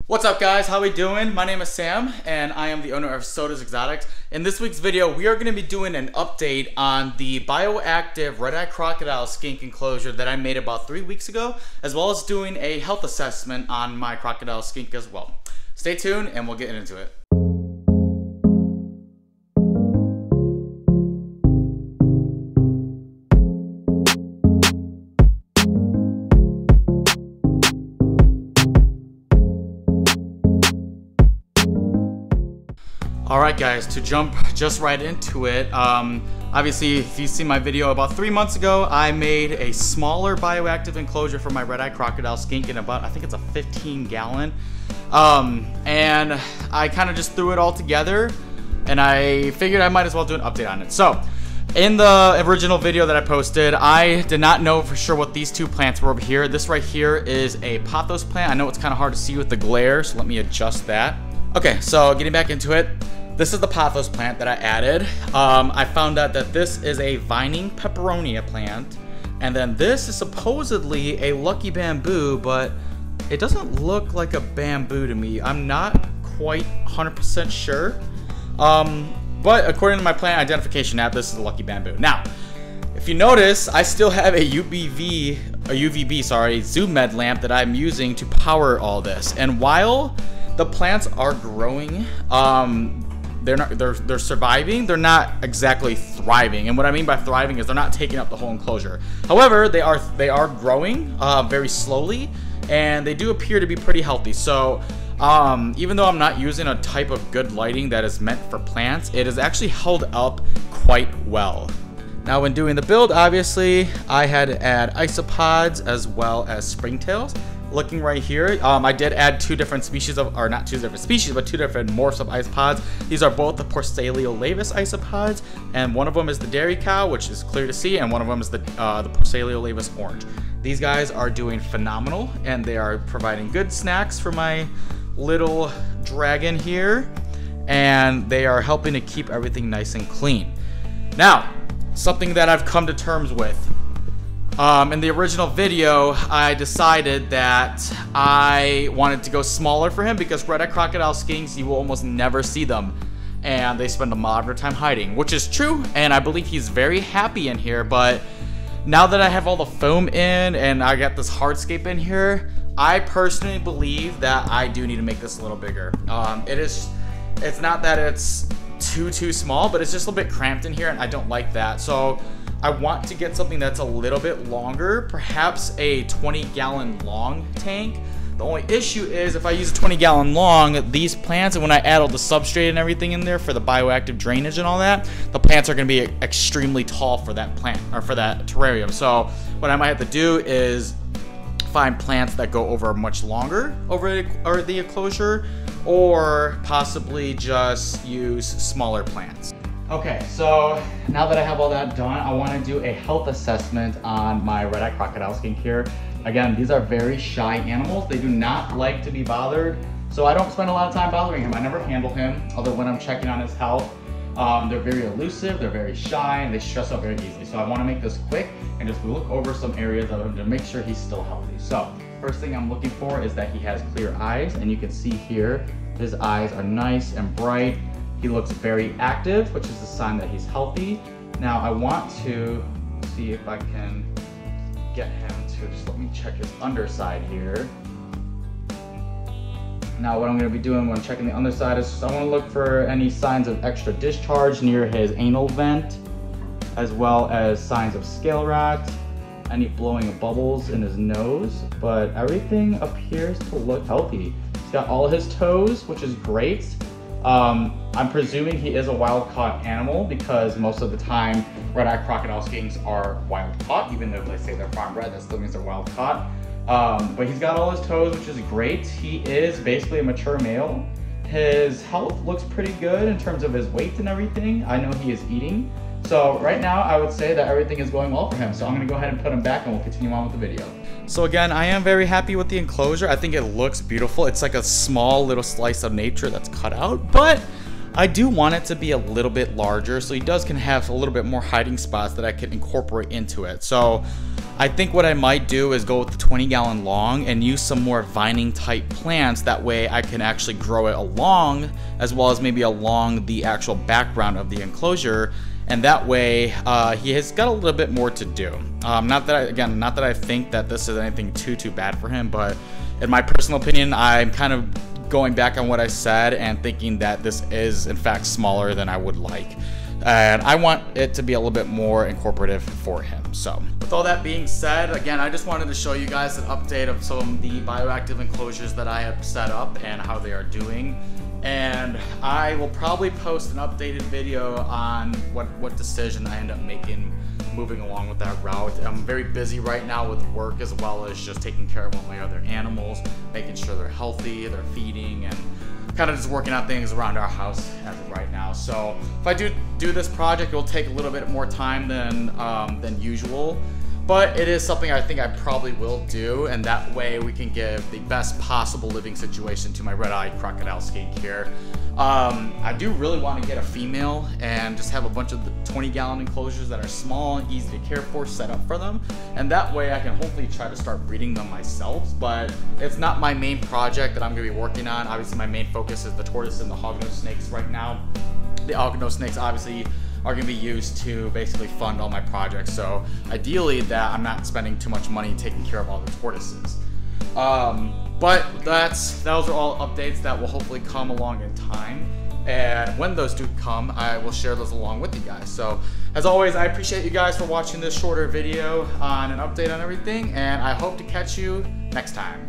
What's up guys, how we doing? My name is Sam and I am the owner of Sota's Exotics. In this week's video, we are going to be doing an update on the bioactive Red Eye Crocodile Skink enclosure that I made about 3 weeks ago, as well as doing a health assessment on my crocodile skink as well. Stay tuned and we'll get into it. Alright guys, to jump just right into it, obviously if you've seen my video about 3 months ago, I made a smaller bioactive enclosure for my Red Eye Crocodile Skink in about, I think it's a 15 gallon. And I kind of just threw it all together and I figured I might as well do an update on it. So, in the original video that I posted, I did not know for sure what these two plants were over here. This right here is a pothos plant. I know it's kind of hard to see with the glare, so let me adjust that. Okay, so getting back into it. This is the pothos plant that I added. I found out that this is a vining peperonia plant. And then this is supposedly a lucky bamboo, but it doesn't look like a bamboo to me. I'm not quite 100% sure. But according to my plant identification app, this is a lucky bamboo. Now, if you notice, I still have a UVB zoom med lamp that I'm using to power all this. And while the plants are growing, they're surviving. They're not exactly thriving, and what I mean by thriving is they're not taking up the whole enclosure. However, they are growing very slowly, and they do appear to be pretty healthy. So even though I'm not using a type of good lighting that is meant for plants, it has actually held up quite well. Now, when doing the build, obviously I had to add isopods as well as springtails. Looking right here, I did add two different species of, or not two different species, but two different morphs of isopods. These are both the Porcellio-laevis isopods, and one of them is the dairy cow, which is clear to see, and one of them is the Porcellio-laevis orange. These guys are doing phenomenal, and they are providing good snacks for my little dragon here, and they are helping to keep everything nice and clean. Now, something that I've come to terms with. In the original video, I decided that I wanted to go smaller for him because Red Eye Crocodile Skinks, you will almost never see them. And they spend a lot of their time hiding, which is true, and I believe he's very happy in here, but now that I have all the foam in and I got this hardscape in here, I personally believe that I do need to make this a little bigger. It's not that it's too small, but it's just a little bit cramped in here and I don't like that. So I want to get something that's a little bit longer, perhaps a 20-gallon long tank. The only issue is if I use a 20-gallon long, these plants, and when I add all the substrate and everything in there for the bioactive drainage and all that, the plants are going to be extremely tall for that plant, or for that terrarium. So what I might have to do is find plants that go over much longer over the enclosure, or possibly just use smaller plants. Okay, so now that I have all that done, I want to do a health assessment on my Red Eye Crocodile Skink here. Again, these are very shy animals. They do not like to be bothered, so I don't spend a lot of time bothering him. I never handle him, although when I'm checking on his health. They're very elusive, they're very shy, and they stress out very easily. So I want to make this quick and just look over some areas of him to make sure he's still healthy. So first thing I'm looking for is that he has clear eyes, and you can see here, his eyes are nice and bright. He looks very active, which is a sign that he's healthy. Now I want to see if I can get him to, just let me check his underside here. Now what I'm gonna be doing when I'm checking the underside is I wanna look for any signs of extra discharge near his anal vent, as well as signs of scale rot, any blowing of bubbles in his nose, but everything appears to look healthy. He's got all his toes, which is great. I'm presuming he is a wild-caught animal because most of the time Red Eye Crocodile Skinks are wild-caught, even though they say they're farm-bred, that still means they're wild-caught. But he's got all his toes, which is great. He is basically a mature male. His health looks pretty good in terms of his weight and everything. I know he is eating. So right now I would say that everything is going well for him. So I'm gonna go ahead and put him back and we'll continue on with the video. So again, I am very happy with the enclosure. I think it looks beautiful. It's like a small little slice of nature that's cut out, but I do want it to be a little bit larger, so he can have a little bit more hiding spots that I can incorporate into it. So I think what I might do is go with the 20-gallon long and use some more vining type plants. That way I can actually grow it along, as well as maybe along the actual background of the enclosure. And that way he has got a little bit more to do. Not that I think that this is anything too bad for him, but in my personal opinion, I'm kind of going back on what I said and thinking that this is in fact smaller than I would like. And I want it to be a little bit more incorporative for him. So with all that being said, again, I just wanted to show you guys an update of some of the bioactive enclosures that I have set up and how they are doing. And I will probably post an updated video on what decision I end up making moving along with that route. I'm very busy right now with work, as well as just taking care of all my other animals, making sure they're healthy, they're feeding, and kind of just working on things around our house as of right now. So if I do this project, it will take a little bit more time than usual, but it is something I think I probably will do, and that way we can give the best possible living situation to my Red Eye Crocodile Skink here. I do really want to get a female and just have a bunch of the 20-gallon enclosures that are small and easy to care for set up for them, and that way I can hopefully try to start breeding them myself. But it's not my main project that I'm going to be working on. Obviously my main focus is the tortoise and the hognose snakes right now. The hognose snakes obviously are going to be used to basically fund all my projects, so ideally that I'm not spending too much money taking care of all the tortoises. But those are all updates that will hopefully come along in time, and when those do come, I will share those along with you guys. So as always, I appreciate you guys for watching this shorter video on an update on everything, and I hope to catch you next time.